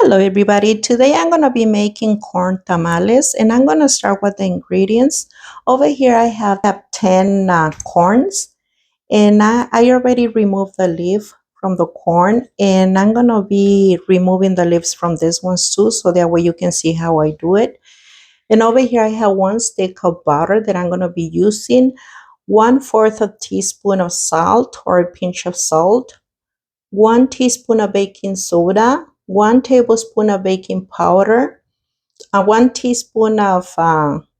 Hello everybody, today I'm going to be making corn tamales and I'm going to start with the ingredients. Over here I have 10 corns and I already removed the leaf from the corn and I'm going to be removing the leaves from this ones too so that way you can see how I do it. And over here I have 1 stick of butter that I'm going to be using, 1/4 a teaspoon of salt or a pinch of salt, 1 teaspoon of baking soda, 1 tablespoon of baking powder, 1 teaspoon of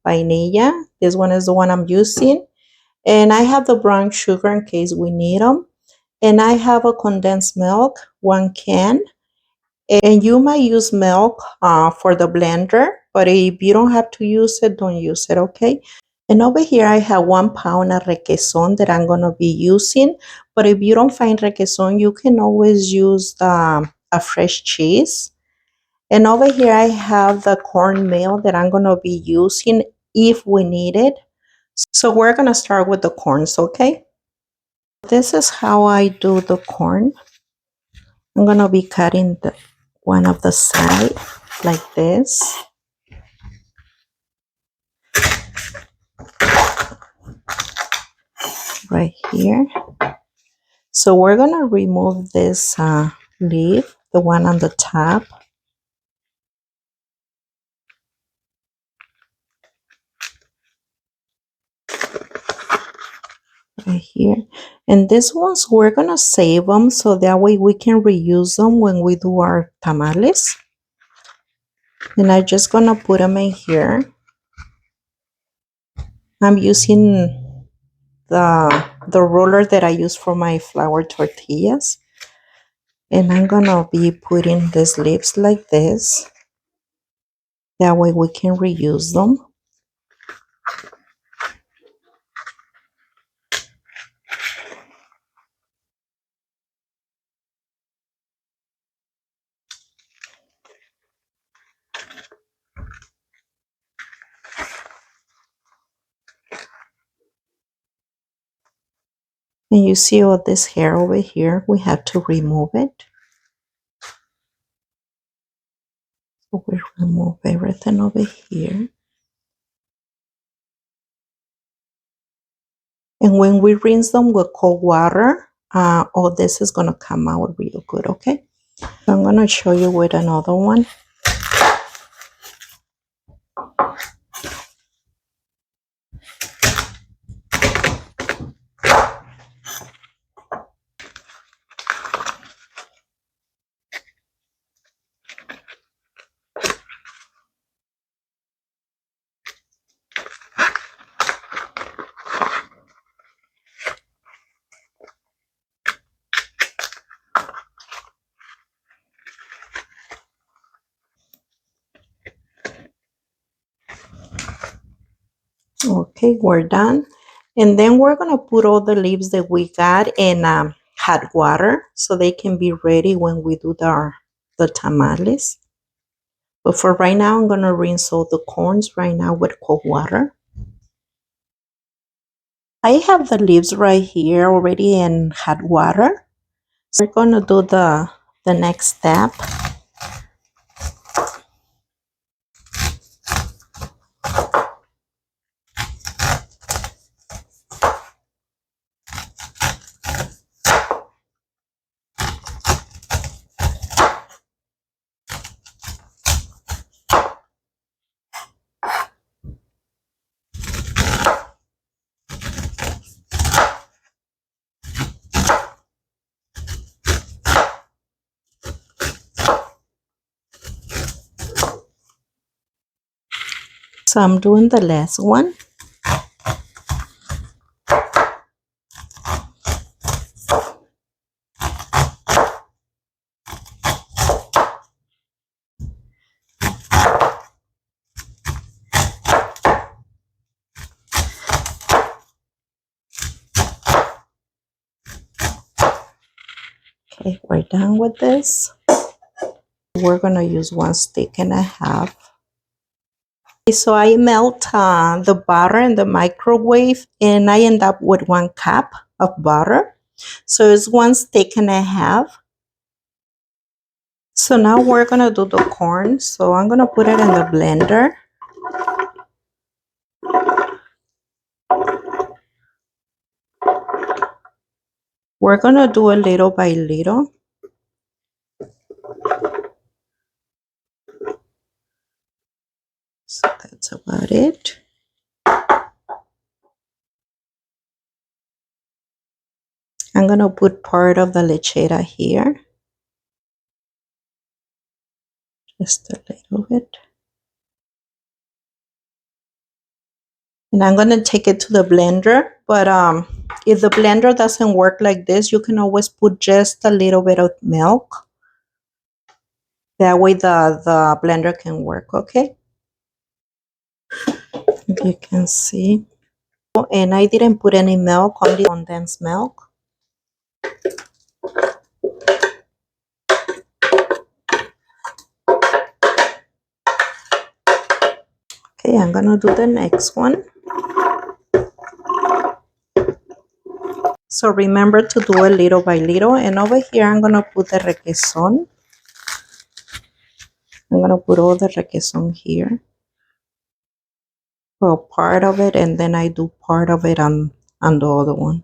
vanilla. This one is the one I'm using. And I have the brown sugar in case we need them. And I have a condensed milk, 1 can. And you might use milk for the blender, but if you don't have to use it, don't use it, okay? And over here, I have 1 pound of requeson that I'm going to be using. But if you don't find requeson, you can always use a fresh cheese. And over here, I have the cornmeal that I'm going to be using if we need it. So we're going to start with the corns, okay? This is how I do the corn. I'm going to be cutting one of the side like this. Right here. So we're going to remove this leaf, the one on the top. Right here. And these ones, we're going to save them so that way we can reuse them when we do our tamales. And I'm just going to put them in here. I'm using the roller that I use for my flour tortillas. And I'm going to be putting these leaves like this. That way we can reuse them. And you see all this hair over here, we have to remove it. So we remove everything over here. And when we rinse them with cold water, all this is going to come out real good, okay? So I'm going to show you with another one. Okay, we're done. And then we're going to put all the leaves that we got in hot water so they can be ready when we do the tamales. But for right now, I'm going to rinse all the corns right now with cold water. I have the leaves right here already in hot water. So we're going to do the next step. So I'm doing the last one. Okay, we're done with this. We're going to use 1.5 sticks. So I melt the butter in the microwave and I end up with 1 cup of butter. So it's 1.5 sticks. So now we're gonna do the corn. So I'm gonna put it in the blender. We're gonna do a little by little. So that's about it. I'm gonna put part of the lechera here. Just a little bit. And I'm gonna take it to the blender, but if the blender doesn't work like this, you can always put just a little bit of milk. That way the blender can work, okay? If you can see. And I didn't put any milk, only condensed milk. Okay, I'm gonna do the next one. So remember to do it little by little. And over here, I'm gonna put the requeson. I'm gonna put all the requeson here. Well, part of it, and then I do part of it on the other one.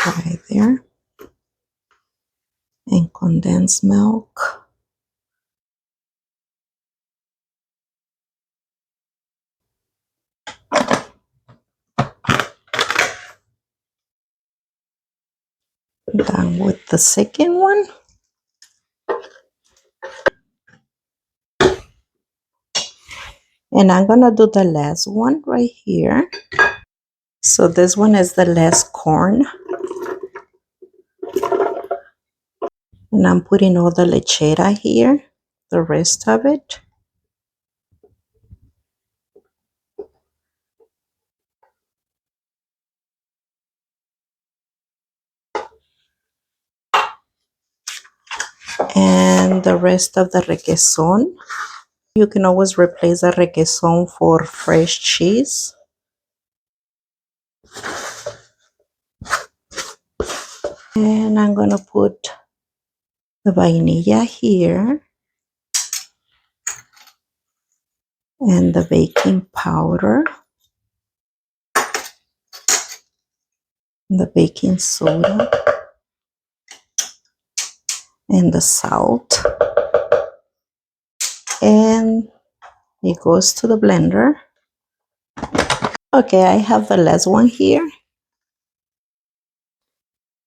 Right there. And condensed milk. Done with the second one. And I'm gonna do the last one right here. So this one is the last corn. And I'm putting all the lechera here, the rest of it. And the rest of the requeson. You can always replace the requeson for fresh cheese. And I'm gonna put the vainilla here. And the baking powder. The baking soda. And the salt. And it goes to the blender. Okay, I have the last one here.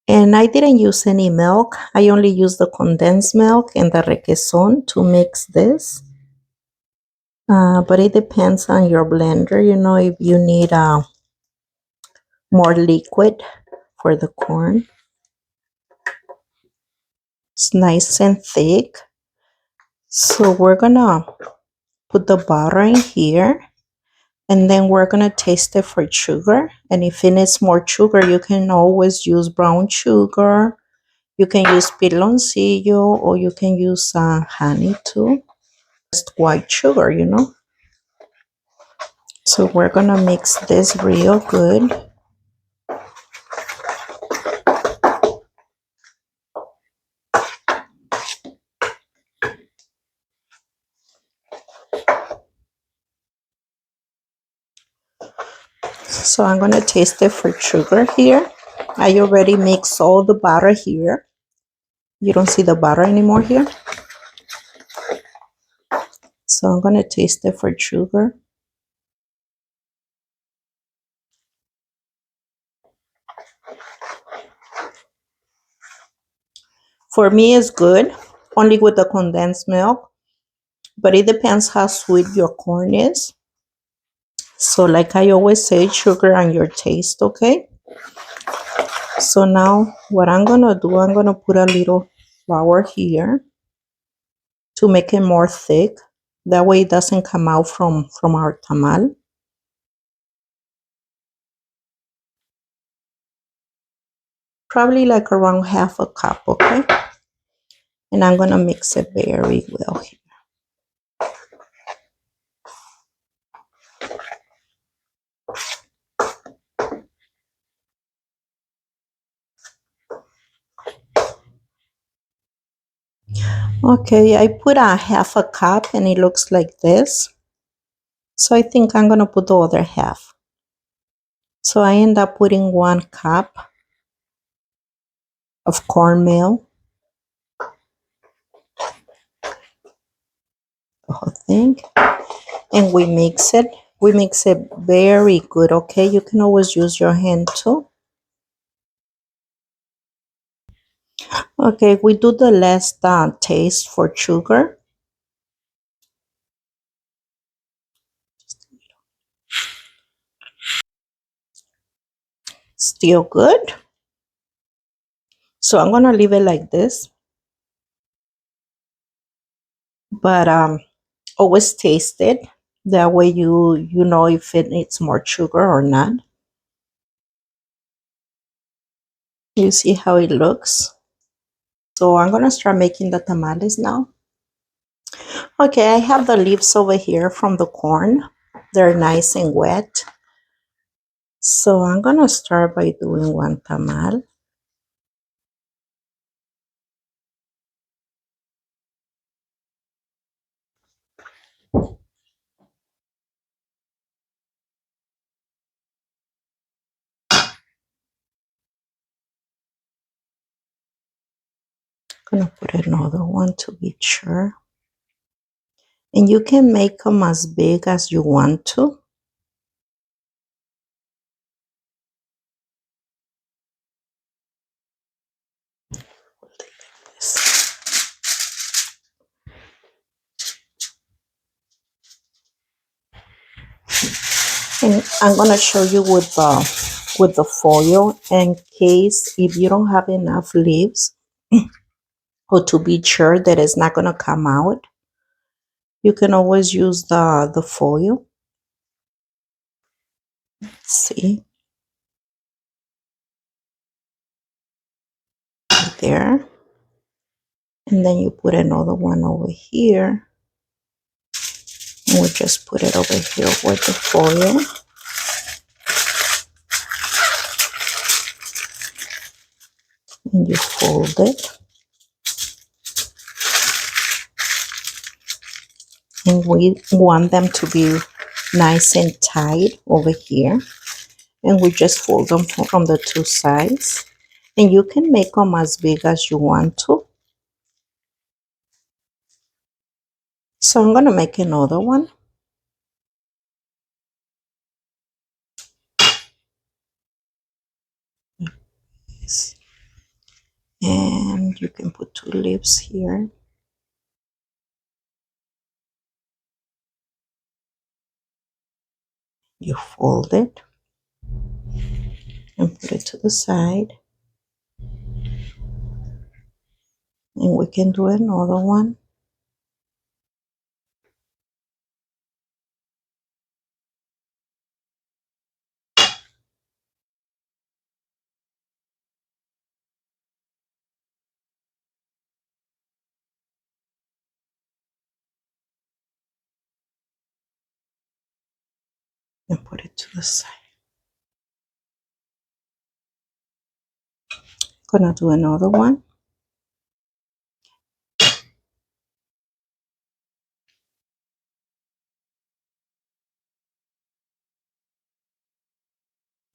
And I didn't use any milk. I only used the condensed milk and the requeson to mix this. But it depends on your blender, you know, if you need more liquid for the corn. It's nice and thick. So we're gonna put the butter in here. And then we're gonna taste it for sugar. And if it needs more sugar, you can always use brown sugar. You can use piloncillo, or you can use honey too. Just white sugar, you know. So we're gonna mix this real good. So I'm gonna taste it for sugar here. I already mixed all the butter here. You don't see the butter anymore here. So I'm gonna taste it for sugar. For me, it's good, only with the condensed milk. But it depends how sweet your corn is. So like I always say, sugar on your taste, okay? So now what I'm gonna do, I'm gonna put a little flour here to make it more thick. That way it doesn't come out from our tamal. Probably like around half a cup, okay? And I'm gonna mix it very well here. Okay, I put a half a cup and it looks like this. So I think I'm gonna put the other half. So I end up putting 1 cup of cornmeal, the whole thing, and we mix it. We mix it very good, okay? You can always use your hand too. Okay, we do the last taste for sugar. Still good. So I'm gonna leave it like this. But always taste it. That way you know if it needs more sugar or not. You see how it looks? So I'm gonna start making the tamales now. Okay, I have the leaves over here from the corn. They're nice and wet. So I'm gonna start by doing 1 tamal. Gonna put another one to be sure. And you can make them as big as you want to. And I'm gonna show you with the foil in case if you don't have enough leaves or to be sure that it's not gonna come out. You can always use the foil. See right there. And then you put another one over here. And we just put it over here with the foil. And you fold it. And we want them to be nice and tight over here. And we just fold them from the two sides. And you can make them as big as you want to. So I'm going to make another one. And you can put 2 leaves here. You fold it and put it to the side. And we can do another one. And put it to the side. Gonna do another one.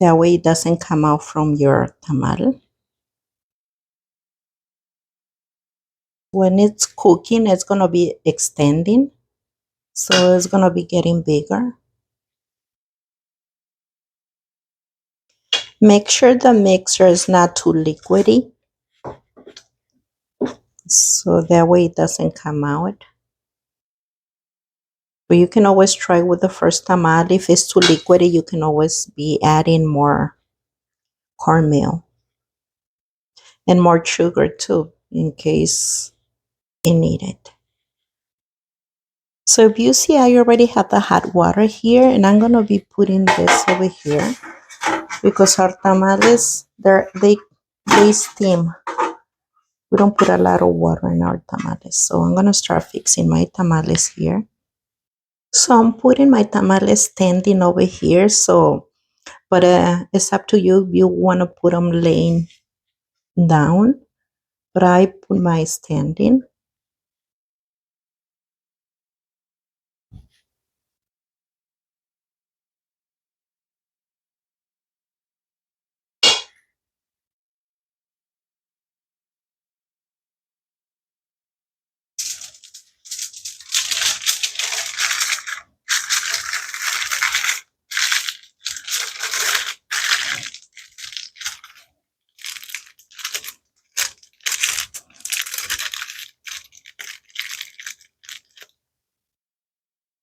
That way it doesn't come out from your tamal. When it's cooking, it's gonna be extending. So it's gonna be getting bigger. Make sure the mixture is not too liquidy. So that way it doesn't come out. But you can always try with the first tamal. If it's too liquidy, you can always be adding more cornmeal and more sugar too, in case you need it. So if you see, I already have the hot water here, and I'm gonna be putting this over here because our tamales, they steam. We don't put a lot of water in our tamales. So I'm gonna start fixing my tamales here. So I'm putting my tamales standing over here. So, but it's up to you if you want to put them laying down. But I put my standing.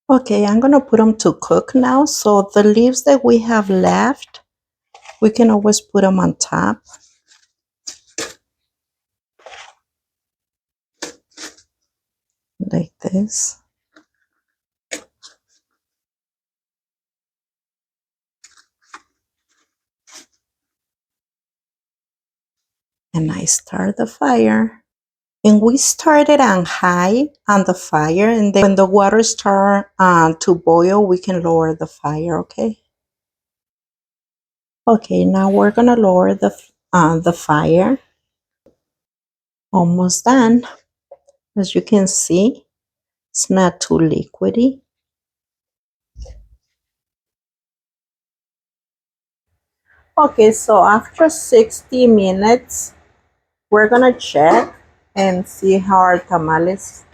Okay, I'm gonna put them to cook now. So the leaves that we have left, we can always put them on top like this. And I start the fire. And we started on high on the fire, and then when the water start to boil, we can lower the fire, okay? Okay, now we're gonna lower the fire. Almost done. As you can see, it's not too liquidy. Okay, so after 60 minutes, we're gonna check and see how our tamales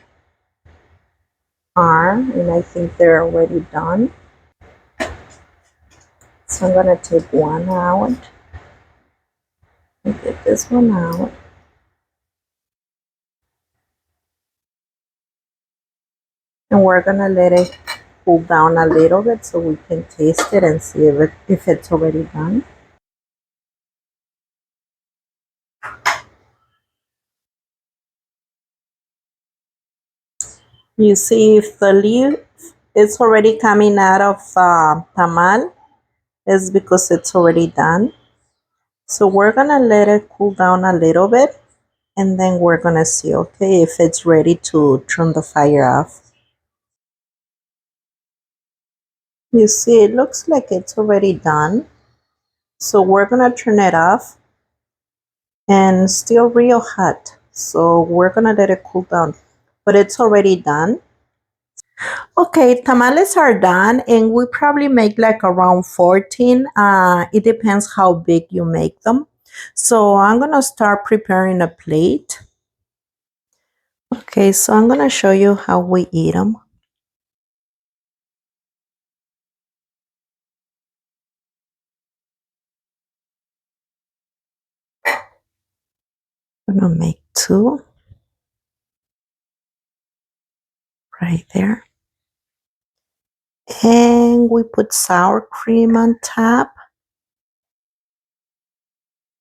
are, and I think they're already done. So I'm gonna take one out and get this one out. And we're gonna let it cool down a little bit so we can taste it and see if it's already done. You see if the leaf is already coming out of tamal, it's because it's already done. So we're gonna let it cool down a little bit, and then we're gonna see, okay, if it's ready to turn the fire off. You see, it looks like it's already done. So we're gonna turn it off, and still real hot. So we're gonna let it cool down, but it's already done. Okay, tamales are done, and we probably make like around 14. It depends how big you make them. So I'm gonna start preparing a plate. Okay, so I'm gonna show you how we eat them. I'm gonna make two right there. And we put sour cream on top.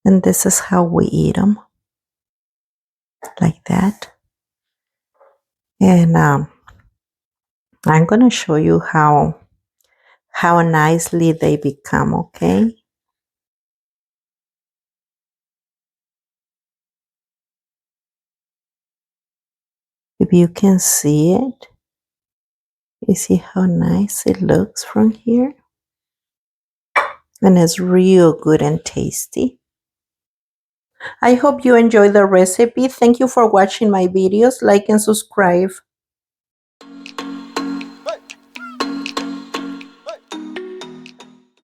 And this is how we eat them, like that. And I'm gonna show you how nicely they become, okay? If you can see it, you see how nice it looks from here? And it's real good and tasty. I hope you enjoyed the recipe. Thank you for watching my videos. Like and subscribe.